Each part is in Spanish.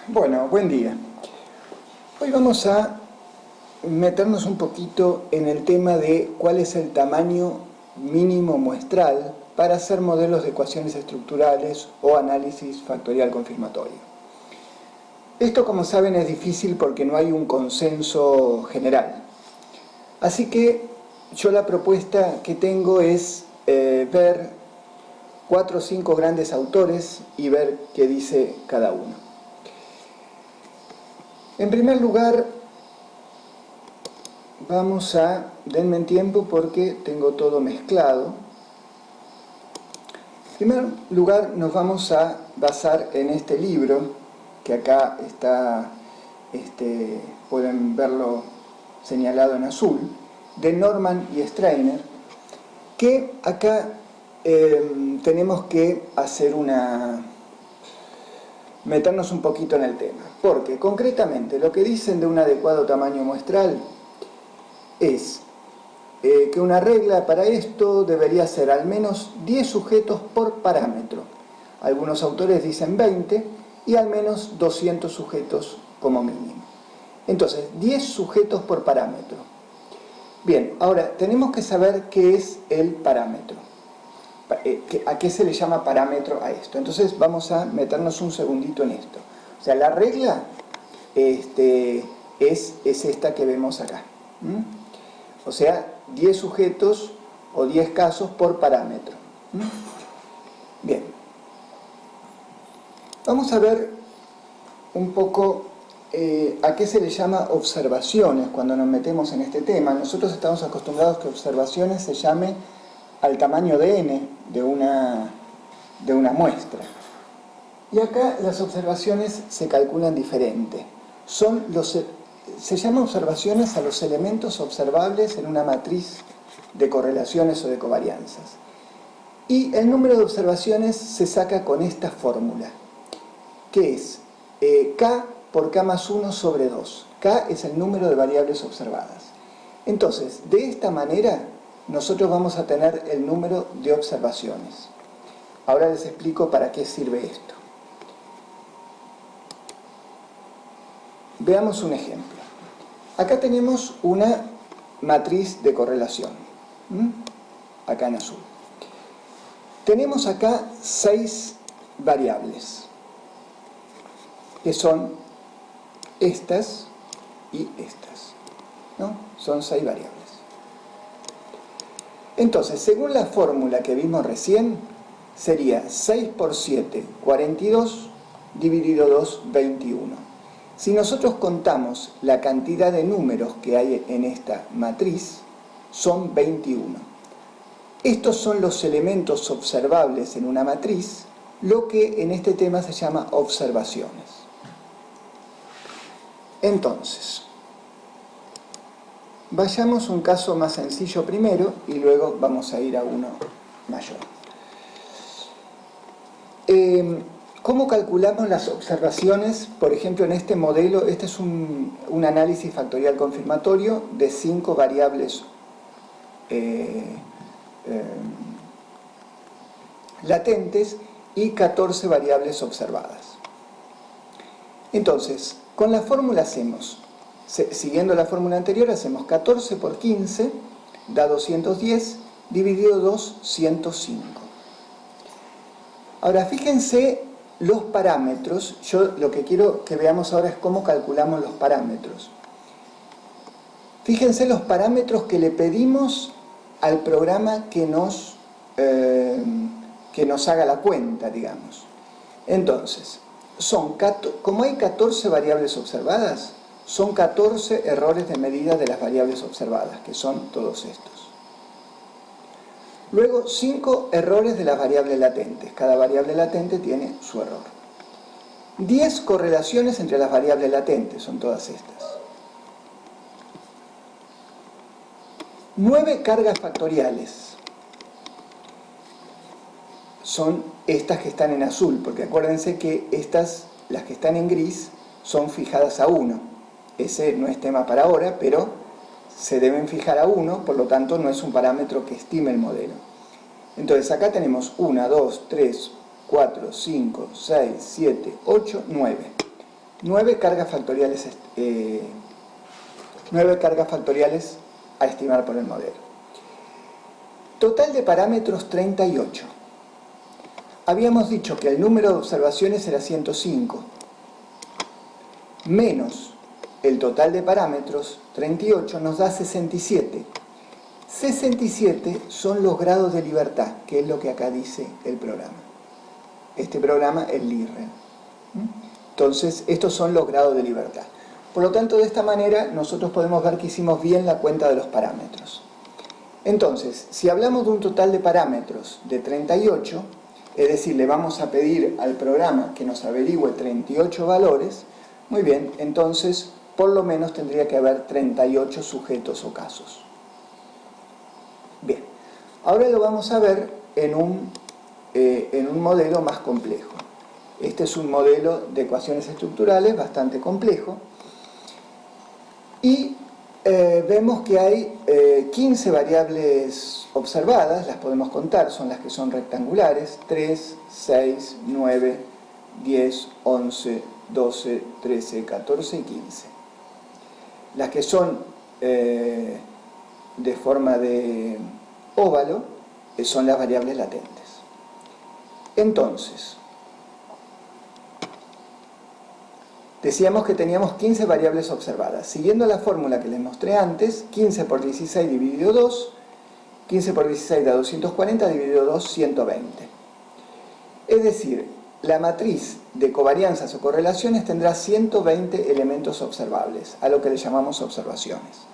Bueno, buen día. Hoy vamos a meternos un poquito en el tema de cuál es el tamaño mínimo muestral para hacer modelos de ecuaciones estructurales o análisis factorial confirmatorio. Esto, como saben, es difícil porque no hay un consenso general. Así que yo la propuesta que tengo es ver 4 o 5 grandes autores y ver qué dice cada uno. En primer lugar, denme tiempo porque tengo todo mezclado. En primer lugar, nos vamos a basar en este libro, que acá está, pueden verlo señalado en azul, de Norman y Strainer, que acá tenemos que hacer meternos un poquito en el tema, porque concretamente lo que dicen de un adecuado tamaño muestral es que una regla para esto debería ser al menos 10 sujetos por parámetro. Algunos autores dicen 20 y al menos 200 sujetos como mínimo. Entonces, 10 sujetos por parámetro. Bien, ahora tenemos que saber qué es el parámetro. ¿A qué se le llama parámetro a esto? Entonces vamos a meternos un segundito en esto. O sea, la regla es esta que vemos acá. O sea, 10 sujetos o 10 casos por parámetro. Bien. Vamos a ver un poco a qué se le llama observaciones cuando nos metemos en este tema. Nosotros estamos acostumbrados que observaciones se llame al tamaño de n de una muestra. Y acá las observaciones se calculan diferente. Se llama observaciones a los elementos observables en una matriz de correlaciones o de covarianzas. Y el número de observaciones se saca con esta fórmula, que es k por k más 1 sobre 2. K es el número de variables observadas. Entonces, de esta manera, nosotros vamos a tener el número de observaciones. Ahora les explico para qué sirve esto. Veamos un ejemplo. Acá tenemos una matriz de correlación. Acá en azul. Tenemos acá 6 variables, que son estas y estas, ¿no? Son 6 variables. Entonces, según la fórmula que vimos recién, sería 6 por 7, 42, dividido 2, 21. Si nosotros contamos la cantidad de números que hay en esta matriz, son 21. Estos son los elementos observables en una matriz, lo que en este tema se llama observaciones. Entonces, vayamos a un caso más sencillo primero y luego vamos a ir a uno mayor. ¿Cómo calculamos las observaciones? Por ejemplo, en este modelo, este es un análisis factorial confirmatorio de 5 variables latentes y 14 variables observadas. Entonces, con la fórmula siguiendo la fórmula anterior, hacemos 14 por 15, da 210, dividido 2, 105. Ahora, fíjense los parámetros. Yo lo que quiero que veamos ahora es cómo calculamos los parámetros. Fíjense los parámetros que le pedimos al programa que nos haga la cuenta, digamos. Entonces, como hay 14 variables observadas, son 14 errores de medida de las variables observadas, que son todos estos. Luego, 5 errores de las variables latentes. Cada variable latente tiene su error. 10 correlaciones entre las variables latentes, son todas estas. 9 cargas factoriales. Son estas que están en azul, porque acuérdense que las que están en gris, son fijadas a 1. Ese no es tema para ahora, pero se deben fijar a 1, por lo tanto no es un parámetro que estime el modelo. Entonces acá tenemos 1, 2, 3, 4, 5, 6, 7, 8, 9. 9 cargas factoriales, 9 cargas factoriales a estimar por el modelo. Total de parámetros 38. Habíamos dicho que el número de observaciones era 105, menos el total de parámetros, 38, nos da 67. 67 son los grados de libertad, que es lo que acá dice el programa. Este programa es LIRREL. Entonces, estos son los grados de libertad. Por lo tanto, de esta manera, nosotros podemos ver que hicimos bien la cuenta de los parámetros. Entonces, si hablamos de un total de parámetros de 38, es decir, le vamos a pedir al programa que nos averigüe 38 valores, muy bien, entonces, por lo menos tendría que haber 38 sujetos o casos. Bien, ahora lo vamos a ver en un modelo más complejo. Este es un modelo de ecuaciones estructurales bastante complejo y vemos que hay 15 variables observadas, las podemos contar, son las que son rectangulares: 3, 6, 9, 10, 11, 12, 13, 14 y 15. Las que son de forma de óvalo son las variables latentes. Entonces, decíamos que teníamos 15 variables observadas. Siguiendo la fórmula que les mostré antes, 15 por 16 dividido 2, 15 por 16 da 240, dividido 2, 120. Es decir, la matriz de covarianzas o correlaciones tendrá 120 elementos observables, a lo que le llamamos observaciones.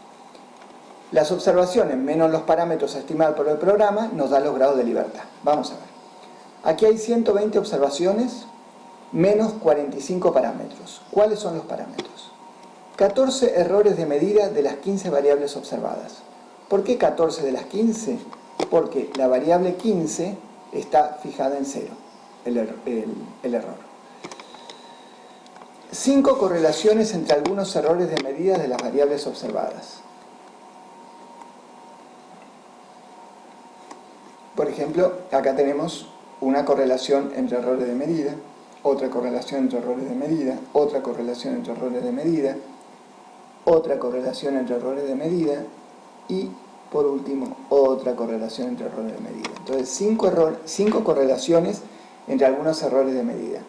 Las observaciones menos los parámetros a estimar por el programa nos dan los grados de libertad. Vamos a ver. Aquí hay 120 observaciones menos 45 parámetros. ¿Cuáles son los parámetros? 14 errores de medida de las 15 variables observadas. ¿Por qué 14 de las 15? Porque la variable 15 está fijada en 0, el error. 5 correlaciones entre algunos errores de medida de las variables observadas. Por ejemplo, acá tenemos una correlación entre errores de medida, otra correlación entre errores de medida, otra correlación entre errores de medida, otra correlación entre errores de medida y, por último, otra correlación entre errores de medida. Entonces, 5 correlaciones entre algunos errores de medida.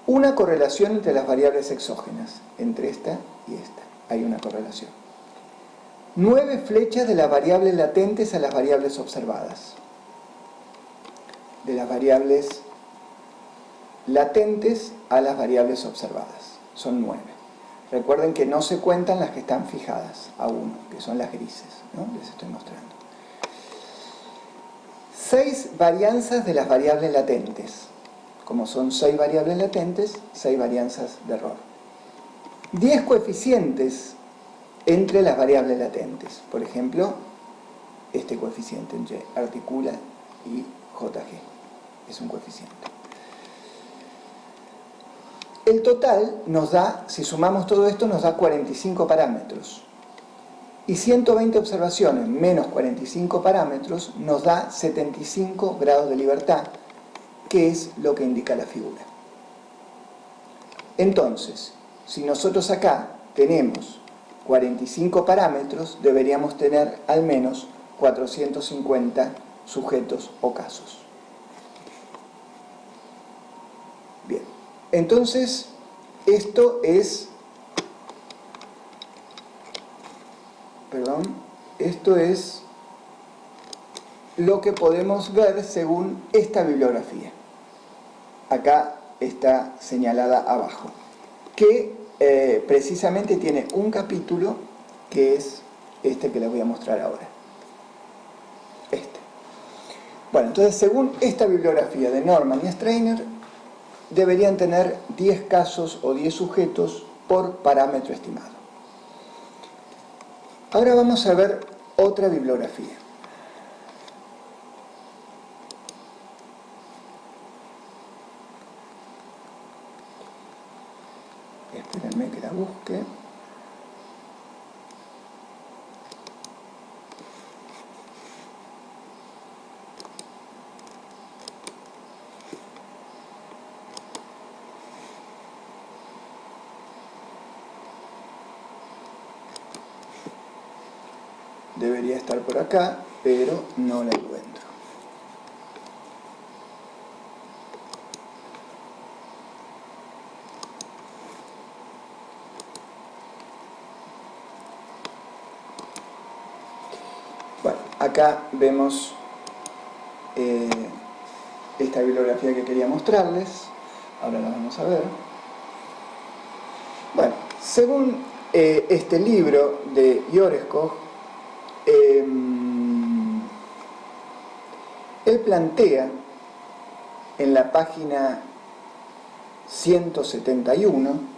Una correlación entre las variables exógenas, entre esta y esta. Hay una correlación. 9 flechas de las variables latentes a las variables observadas. De las variables latentes a las variables observadas. Son 9. Recuerden que no se cuentan las que están fijadas a 1, que son las grises, ¿no? Les estoy mostrando. 6 varianzas de las variables latentes. Como son 6 variables latentes, 6 varianzas de error. 10 coeficientes entre las variables latentes. Por ejemplo, este coeficiente entre articula y JG. Es un coeficiente. El total nos da, si sumamos todo esto, nos da 45 parámetros. Y 120 observaciones menos 45 parámetros nos da 75 grados de libertad, que es lo que indica la figura. Entonces, si nosotros acá tenemos 45 parámetros, deberíamos tener al menos 450 sujetos o casos. Bien, entonces esto es lo que podemos ver según esta bibliografía. Acá está señalada abajo, que precisamente tiene un capítulo que es este que les voy a mostrar ahora. Este. Bueno, entonces según esta bibliografía de Norman y Strainer, deberían tener 10 casos o 10 sujetos por parámetro estimado. Ahora vamos a ver otra bibliografía. Espérenme que la busque. debería estar por acá, pero no la encuentro. Bueno, acá vemos esta bibliografía que quería mostrarles. Ahora la vamos a ver. Bueno, según este libro de Yoreskov, él plantea en la página 171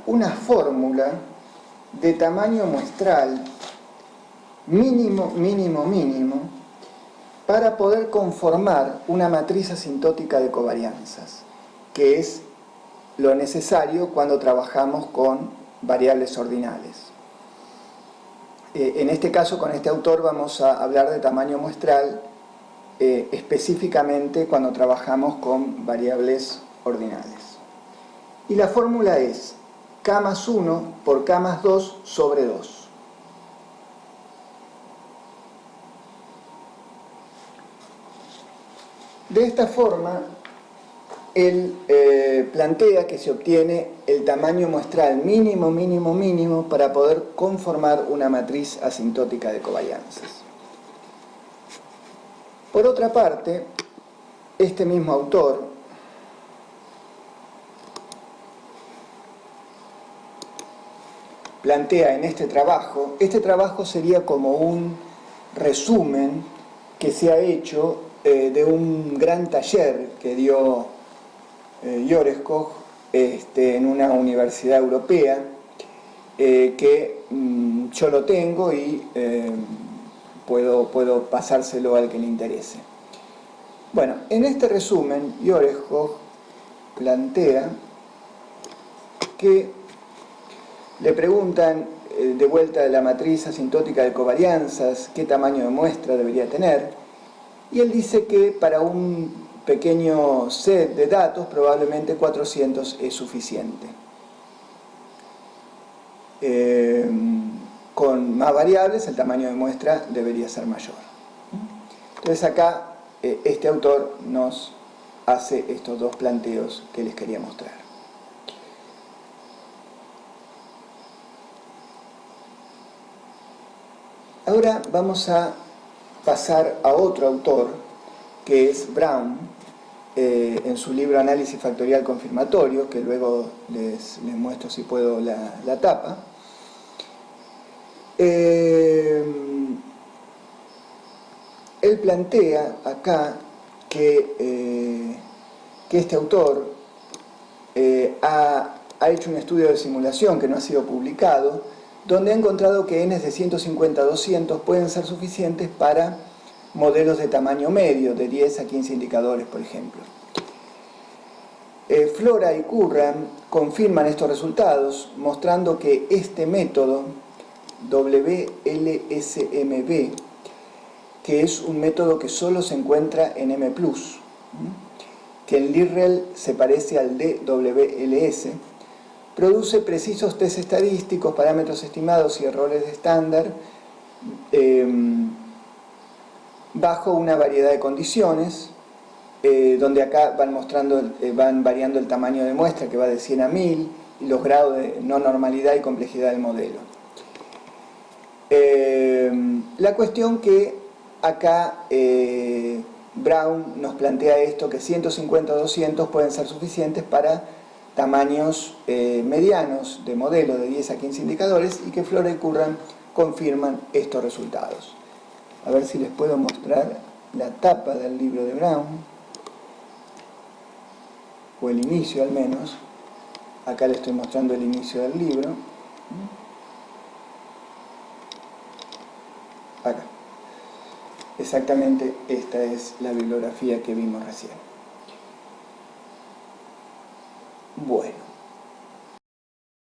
una fórmula de tamaño muestral mínimo, mínimo, mínimo para poder conformar una matriz asintótica de covarianzas, que es lo necesario cuando trabajamos con variables ordinales. En este caso, con este autor, vamos a hablar de tamaño muestral específicamente cuando trabajamos con variables ordinales. Y la fórmula es k más 1 por k más 2 sobre 2. De esta forma, él plantea que se obtiene el tamaño muestral mínimo, mínimo, mínimo para poder conformar una matriz asintótica de covarianzas. Por otra parte, este mismo autor plantea en este trabajo sería como un resumen que se ha hecho de un gran taller que dio Yoreskov en una universidad europea, que yo lo tengo y puedo pasárselo al que le interese. Bueno, en este resumen Yoreskov plantea que le preguntan de vuelta de la matriz asintótica de covarianzas qué tamaño de muestra debería tener, y él dice que para un pequeño set de datos probablemente 400 es suficiente. Con más variables el tamaño de muestra debería ser mayor. Entonces acá este autor nos hace estos dos planteos que les quería mostrar. Ahora vamos a pasar a otro autor, que es Brown, en su libro Análisis Factorial Confirmatorio, que luego les muestro si puedo la tapa. Él plantea acá que este autor ha hecho un estudio de simulación que no ha sido publicado, donde ha encontrado que n de 150 a 200 pueden ser suficientes para modelos de tamaño medio, de 10 a 15 indicadores, por ejemplo. Flora y Curran confirman estos resultados, mostrando que este método, WLSMB, que es un método que solo se encuentra en M+, que en Lirrel se parece al DWLS, produce precisos test estadísticos, parámetros estimados y errores de estándar bajo una variedad de condiciones, donde acá van variando el tamaño de muestra, que va de 100 a 1000, y los grados de no normalidad y complejidad del modelo. La cuestión que acá Brown nos plantea esto, que 150 a 200 pueden ser suficientes para tamaños medianos de modelo de 10 a 15 indicadores, y que Flora y Curran confirman estos resultados. A ver si les puedo mostrar la tapa del libro de Brown, o el inicio al menos. Acá les estoy mostrando el inicio del libro. Acá. Exactamente esta es la bibliografía que vimos recién.